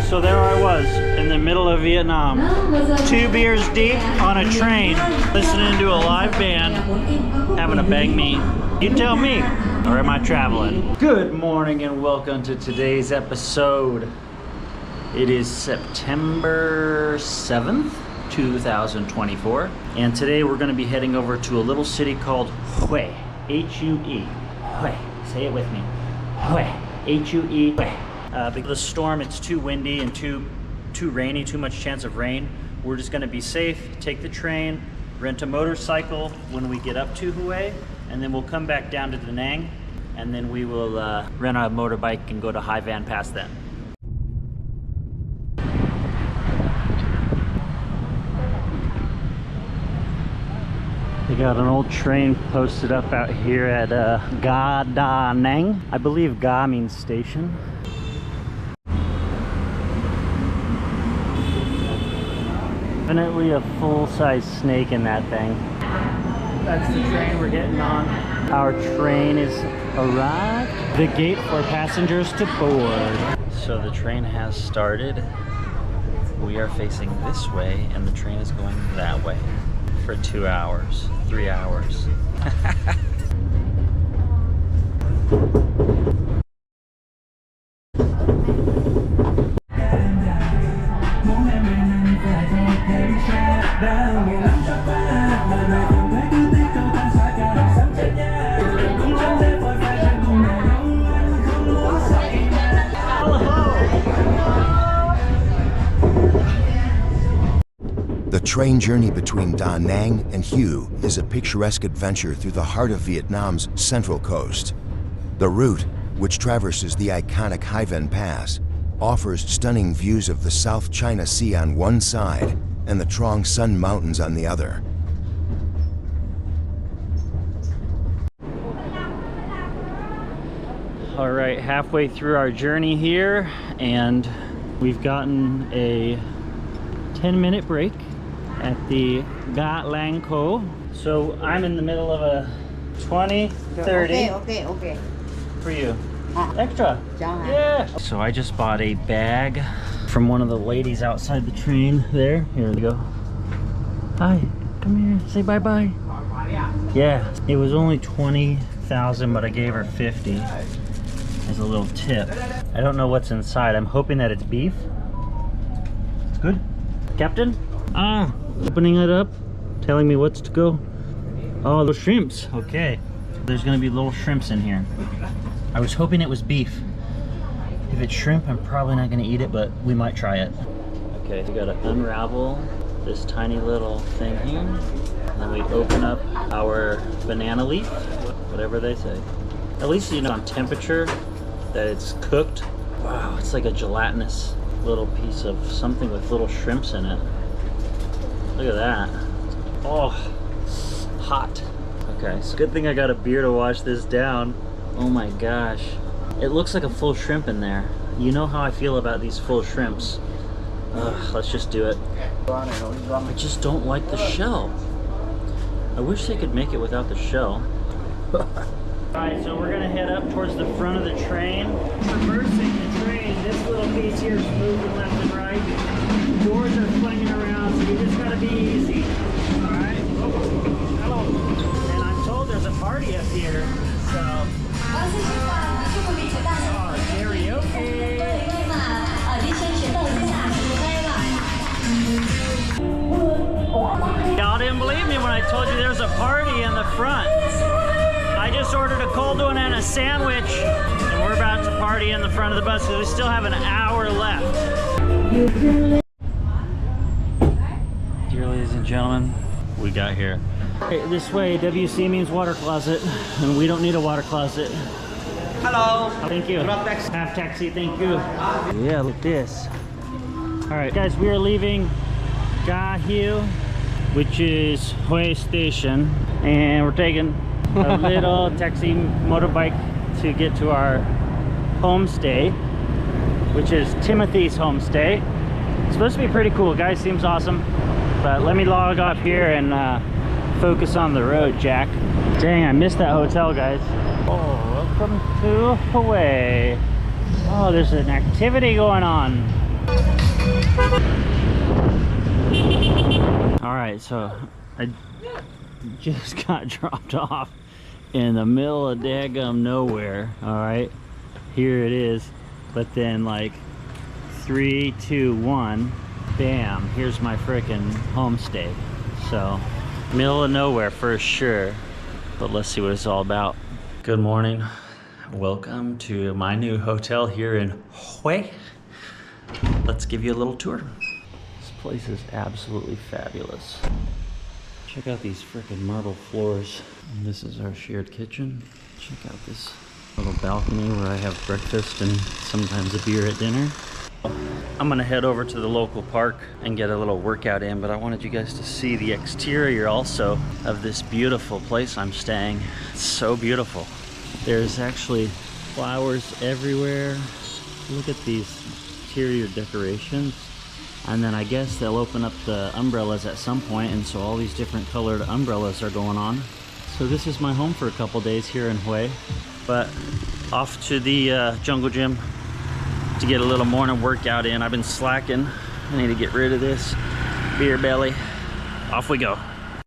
So there I was in the middle of Vietnam, 2 beers deep on a train, listening to a live band, having a bang me. You tell me, or am I traveling? Good morning and welcome to today's episode. It is September 7th, 2024, and today we're going to be heading over to a little city called Hue, H-U-E, Hue. Say it with me, Hue, H-U-E, Hue. Because of the storm, it's too windy and too rainy, too much chance of rain. We're just going to be safe, take the train, rent a motorcycle when we get up to Hue, and then we'll come back down to Da Nang, and then we will rent a motorbike and go to Hai Van Pass then. They got an old train posted up out here at Ga Da Nang. I believe Ga means station. Definitely a full-size snake in that thing. That's the train we're getting on. Our train is arrived. The gate for passengers to board. So the train has started. We are facing this way and the train is going that way for 2 hours, 3 hours. The train journey between Da Nang and Hue is a picturesque adventure through the heart of Vietnam's central coast. The route, which traverses the iconic Hai Van Pass, offers stunning views of the South China Sea on one side and the Truong Son Mountains on the other. All right, halfway through our journey here, and we've gotten a 10-minute break at the Ga Lang Co. So I'm in the middle of a 20, 30. Okay. For you. Extra. Yeah. So I just bought a bag from one of the ladies outside the train there. Here we go. Hi, come here, say bye-bye. Yeah, it was only 20,000, but I gave her 50 as a little tip. I don't know what's inside. I'm hoping that it's beef. It's good. Captain? Opening it up, telling me what's to go. Oh, the shrimps. Okay. There's gonna be little shrimps in here. I was hoping it was beef. If it's shrimp, I'm probably not gonna eat it, but we might try it. Okay, we gotta unravel this tiny little thing here. And then we open up our banana leaf, whatever they say. At least you know on temperature that it's cooked. Wow, it's like a gelatinous little piece of something with little shrimps in it. Look at that. Oh, hot. Okay, so good thing I got a beer to wash this down. Oh my gosh. It looks like a full shrimp in there. You know how I feel about these full shrimps. Let's just do it. I just don't like the shell. I wish they could make it without the shell. Alright, so we're gonna head up towards the front of the train. Traversing the train, this little piece here is moving left and right. Doors are swinging around, so you just gotta be easy. Alright? Hello. And I'm told there's a party up here, so. Oh, karaoke. Y'all didn't believe me when I told you there's a party in the front. I just ordered a cold one and a sandwich, and we're about to party in the front of the bus because we still have an hour left. Dear ladies and gentlemen, we got here. Hey, this way, WC means water closet, and we don't need a water closet. Hello. Thank you. Half taxi, thank you. Yeah, look at this. All right, guys, we are leaving Nang-Hue, which is Hue Station, and we're taking a little taxi motorbike to get to our homestay, which is Timothy's homestay. It's supposed to be pretty cool. Guy seems awesome, but let me log off here and focus on the road, Jack. Dang, I missed that hotel, guys. Oh, welcome to Hue. Oh, there's an activity going on. All right, so I just got dropped off in the middle of daggum nowhere. All right, here it is. But then like 3, 2, 1, bam, here's my freaking homestay. So middle of nowhere for sure, but let's see what it's all about. Good morning. Welcome to my new hotel here in Hue. Let's give you a little tour. This place is absolutely fabulous. Check out these freaking marble floors. And this is our shared kitchen. Check out this little balcony where I have breakfast and sometimes a beer at dinner. I'm gonna head over to the local park and get a little workout in, but I wanted you guys to see the exterior also of this beautiful place I'm staying. It's so beautiful. There's actually flowers everywhere. Look at these interior decorations. And then I guess they'll open up the umbrellas at some point, and so all these different colored umbrellas are going on. So this is my home for a couple days here in Hue. But off to the jungle gym to get a little morning workout in. I've been slacking. I need to get rid of this beer belly. Off we go.